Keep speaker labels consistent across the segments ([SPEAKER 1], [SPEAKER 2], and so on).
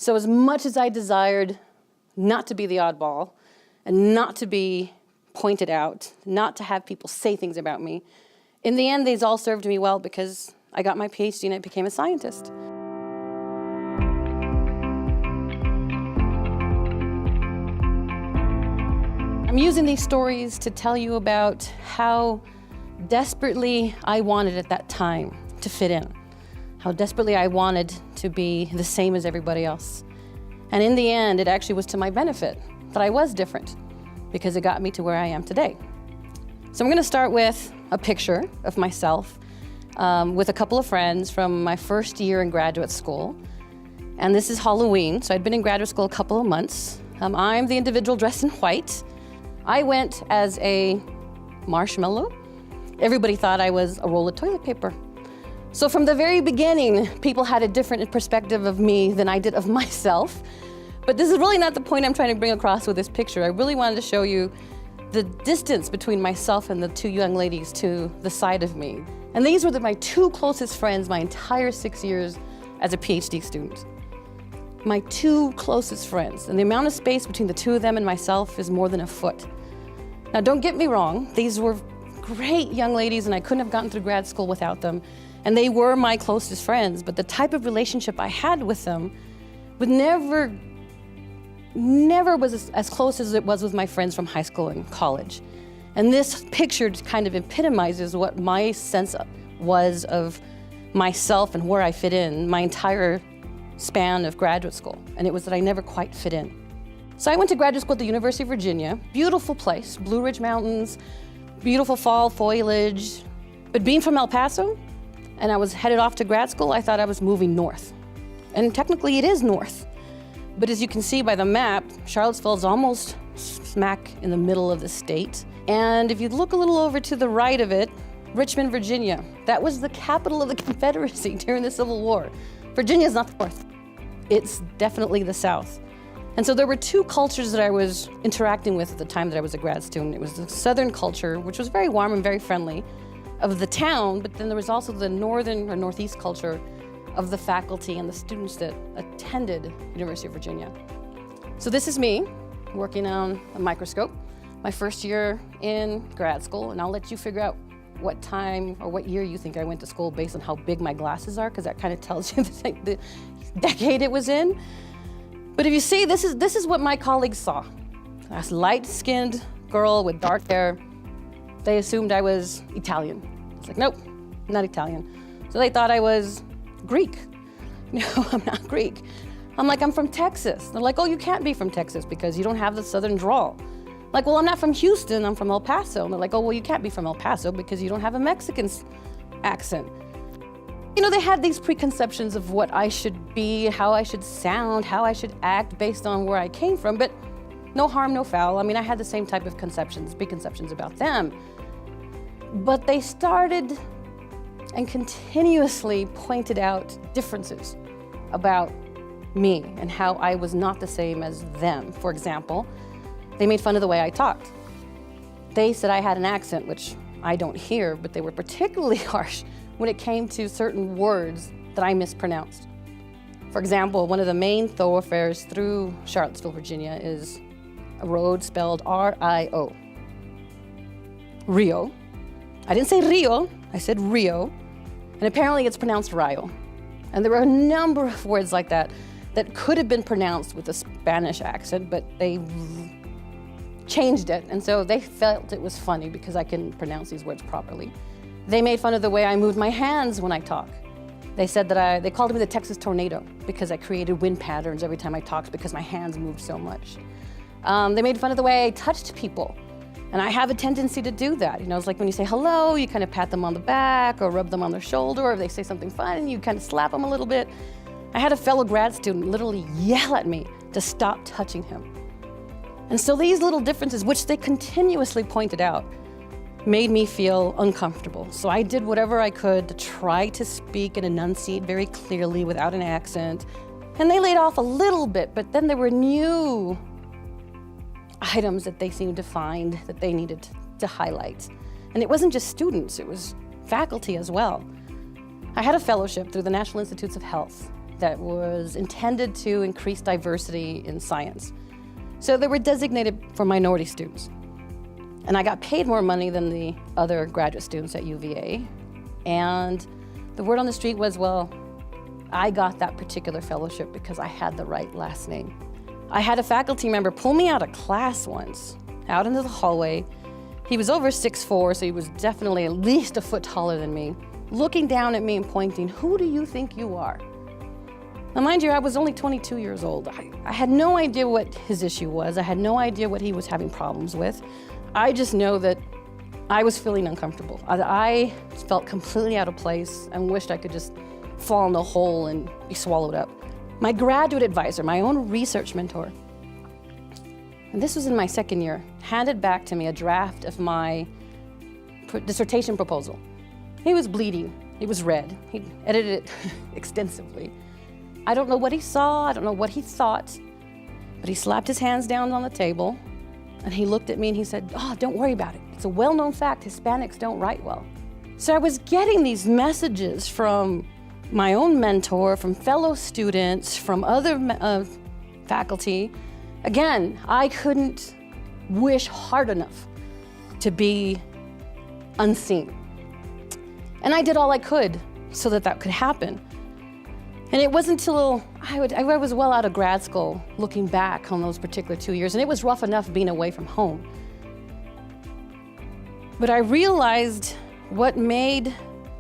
[SPEAKER 1] So as much as I desired not to be the oddball and not to be pointed out, not to have people say things about me, in the end, these all served me well because I got my PhD and I became a scientist. I'm using these stories to tell you about how desperately I wanted at that time to fit in, how desperately I wanted to be the same as everybody else. And in the end, it actually was to my benefit that I was different because it got me to where I am today. So I'm going to start with a picture of myself with a couple of friends from my first year in graduate school. And this is Halloween, so I'd been in graduate school a couple of months. I'm the individual dressed in white. I went as a marshmallow. Everybody thought I was a roll of toilet paper. So from the very beginning, people had a different perspective of me than I did of myself. But this is really not the point I'm trying to bring across with this picture. I really wanted to show you the distance between myself and the two young ladies to the side of me. And these were my two closest friends my entire 6 years as a PhD student. My two closest friends. And the amount of space between the two of them and myself is more than a foot. Now, don't get me wrong, these were great young ladies and I couldn't have gotten through grad school without them. And they were my closest friends, but the type of relationship I had with them would never was as close as it was with my friends from high school and college. And this picture kind of epitomizes what my sense was of myself and where I fit in my entire span of graduate school. And it was that I never quite fit in. So I went to graduate school at the University of Virginia. Beautiful place, Blue Ridge Mountains, beautiful fall foliage. But being from El Paso, and I was headed off to grad school, I thought I was moving north. And technically it is north. But as you can see by the map, Charlottesville is almost smack in the middle of the state. And if you look a little over to the right of it, Richmond, Virginia. That was the capital of the Confederacy during the Civil War. Virginia is not the north. It's definitely the south. And so there were two cultures that I was interacting with at the time that I was a grad student. It was the southern culture, which was very warm and very friendly, of the town, but then there was also the northern or northeast culture of the faculty and the students that attended University of Virginia. So this is me working on a microscope, my first year in grad school, and I'll let you figure out what time or what year you think I went to school based on how big my glasses are, because that kind of tells you the decade it was in. But if you see, this is what my colleagues saw. A light-skinned girl with dark hair. They assumed I was Italian. I was like, nope, I'm not Italian. So they thought I was Greek. No, I'm not Greek. I'm like, I'm from Texas. They're like, oh, you can't be from Texas because you don't have the southern drawl. Like, well, I'm not from Houston, I'm from El Paso. And they're like, oh, well, you can't be from El Paso because you don't have a Mexican accent. You know, they had these preconceptions of what I should be, how I should sound, how I should act based on where I came from, but no harm, no foul. I mean, I had the same type of preconceptions about them. But they started and continuously pointed out differences about me and how I was not the same as them. For example, they made fun of the way I talked. They said I had an accent, which I don't hear, but they were particularly harsh when it came to certain words that I mispronounced. For example, one of the main thoroughfares through Charlottesville, Virginia is a road spelled R-I-O. Rio. I didn't say Rio, I said Rio. And apparently it's pronounced Rio. And there were a number of words like that that could have been pronounced with a Spanish accent, but they changed it. And so they felt it was funny because I couldn't pronounce these words properly. They made fun of the way I moved my hands when I talk. They said that they called me the Texas tornado because I created wind patterns every time I talked because my hands moved so much. They made fun of the way I touched people. And I have a tendency to do that. You know, it's like when you say hello, you kind of pat them on the back or rub them on their shoulder, or if they say something fun, you kind of slap them a little bit. I had a fellow grad student literally yell at me to stop touching him. And so these little differences, which they continuously pointed out, made me feel uncomfortable. So I did whatever I could to try to speak and enunciate very clearly without an accent. And they laid off a little bit, but then there were new items that they seemed to find that they needed to highlight. And it wasn't just students, it was faculty as well. I had a fellowship through the National Institutes of Health, that was intended to increase diversity in science. So they were designated for minority students. And I got paid more money than the other graduate students at UVA. And the word on the street was, well, I got that particular fellowship because I had the right last name. I had a faculty member pull me out of class once, out into the hallway. He was over 6'4", so he was definitely at least a foot taller than me, looking down at me and pointing, "Who do you think you are?" Now, mind you, I was only 22 years old. I had no idea what his issue was. I had no idea what he was having problems with. I just know that I was feeling uncomfortable. I felt completely out of place and wished I could just fall in a hole and be swallowed up. My graduate advisor, my own research mentor, and this was in my second year, handed back to me a draft of my dissertation proposal. He was bleeding. He was red. He edited it extensively. I don't know what he saw. I don't know what he thought, but he slapped his hands down on the table and he looked at me and he said, "Oh, don't worry about it. It's a well-known fact. Hispanics don't write well." So I was getting these messages from my own mentor, from fellow students, from other faculty. Again, I couldn't wish hard enough to be unseen. And I did all I could so that that could happen. And it wasn't until I was well out of grad school, looking back on those particular 2 years, and it was rough enough being away from home. But I realized what made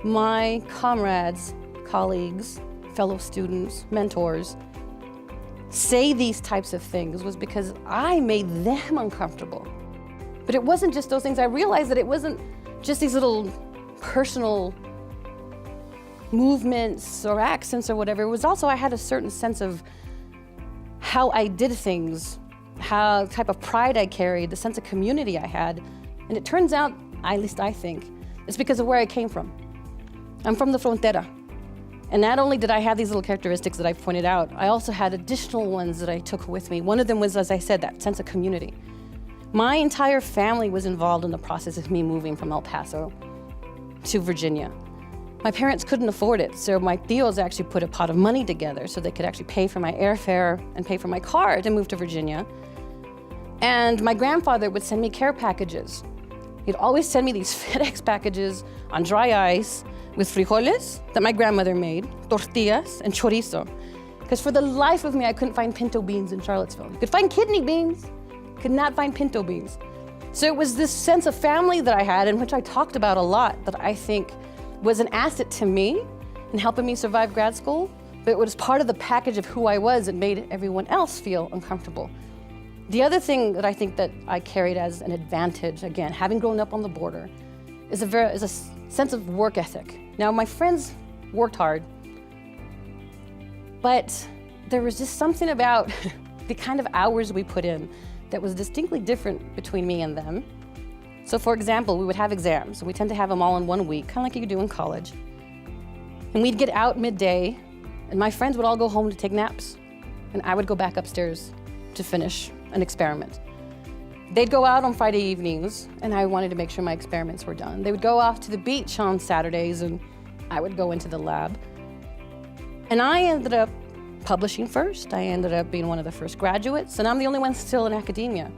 [SPEAKER 1] my comrades, colleagues, fellow students, mentors, say these types of things was because I made them uncomfortable. But it wasn't just those things. I realized that it wasn't just these little personal movements or accents or whatever. It was also, I had a certain sense of how I did things, how type of pride I carried, the sense of community I had. And it turns out, at least I think, it's because of where I came from. I'm from the frontera. And not only did I have these little characteristics that I've pointed out, I also had additional ones that I took with me. One of them was, as I said, that sense of community. My entire family was involved in the process of me moving from El Paso to Virginia. My parents couldn't afford it, so my tios actually put a pot of money together so they could actually pay for my airfare and pay for my car to move to Virginia. And my grandfather would send me care packages. He'd always send me these FedEx packages on dry ice with frijoles that my grandmother made, tortillas, and chorizo. Because for the life of me, I couldn't find pinto beans in Charlottesville. You could find kidney beans, could not find pinto beans. So it was this sense of family that I had, in which I talked about a lot, that I think was an asset to me in helping me survive grad school, but it was part of the package of who I was and made everyone else feel uncomfortable. The other thing that I think that I carried as an advantage, again, having grown up on the border, is a sense of work ethic. Now, my friends worked hard, but there was just something about the kind of hours we put in that was distinctly different between me and them. So for example, we would have exams, and we tend to have them all in 1 week, kind of like you do in college. And we'd get out midday, and my friends would all go home to take naps, and I would go back upstairs to finish an experiment. They'd go out on Friday evenings, and I wanted to make sure my experiments were done. They would go off to the beach on Saturdays, and I would go into the lab. And I ended up publishing first. I ended up being one of the first graduates, and I'm the only one still in academia.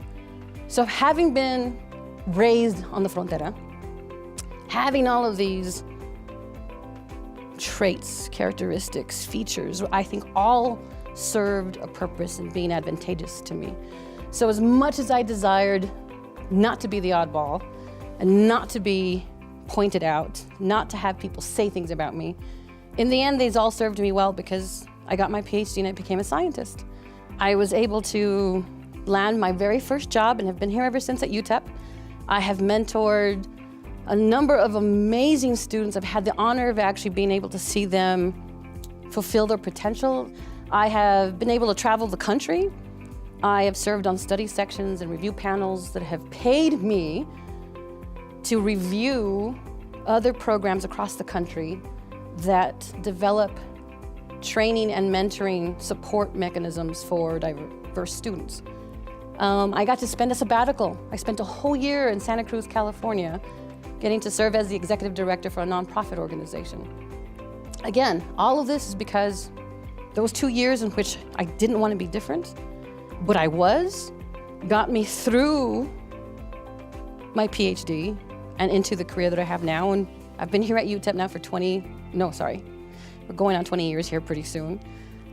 [SPEAKER 1] So having been raised on the frontera, having all of these traits, characteristics, features, I think all served a purpose in being advantageous to me. So as much as I desired not to be the oddball and not to be pointed out, not to have people say things about me, in the end, these all served me well because I got my PhD and I became a scientist. I was able to land my very first job and have been here ever since at UTEP. I have mentored a number of amazing students. I've had the honor of actually being able to see them fulfill their potential. I have been able to travel the country. I have served on study sections and review panels that have paid me to review other programs across the country that develop training and mentoring support mechanisms for diverse students. I got to spend a sabbatical. I spent a whole year in Santa Cruz, California, getting to serve as the executive director for a nonprofit organization. Again, all of this is because Those 2 years in which I didn't want to be different, but I was, got me through my PhD and into the career that I have now. And I've been here at UTEP now for we're going on 20 years here pretty soon.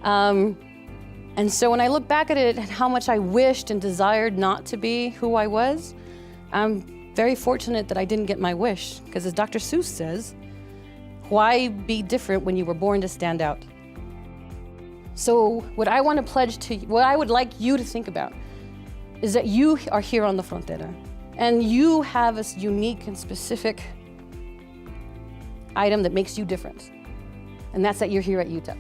[SPEAKER 1] And so when I look back at it and how much I wished and desired not to be who I was, I'm very fortunate that I didn't get my wish, because as Dr. Seuss says, why be different when you were born to stand out? So what I want to pledge to you, what I would like you to think about, is that you are here on the Frontera, and you have a unique and specific item that makes you different, and that's that you're here at UTEP.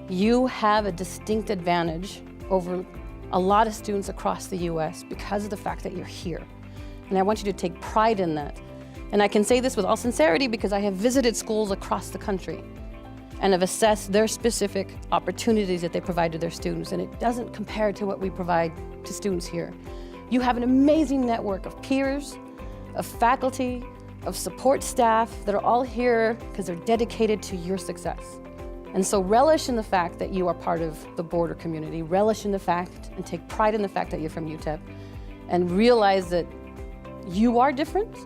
[SPEAKER 1] You have a distinct advantage over a lot of students across the US because of the fact that you're here. And I want you to take pride in that. And I can say this with all sincerity because I have visited schools across the country and have assessed their specific opportunities that they provide to their students, and it doesn't compare to what we provide to students here. You have an amazing network of peers, of faculty, of support staff that are all here because they're dedicated to your success. And so relish in the fact that you are part of the border community, relish in the fact and take pride in the fact that you're from UTEP, and realize that you are different,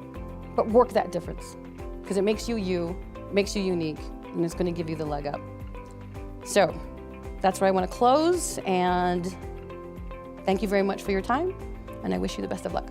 [SPEAKER 1] but work that difference, because it makes you makes you unique, and it's going to give you the leg up. So that's where I want to close, and thank you very much for your time, and I wish you the best of luck.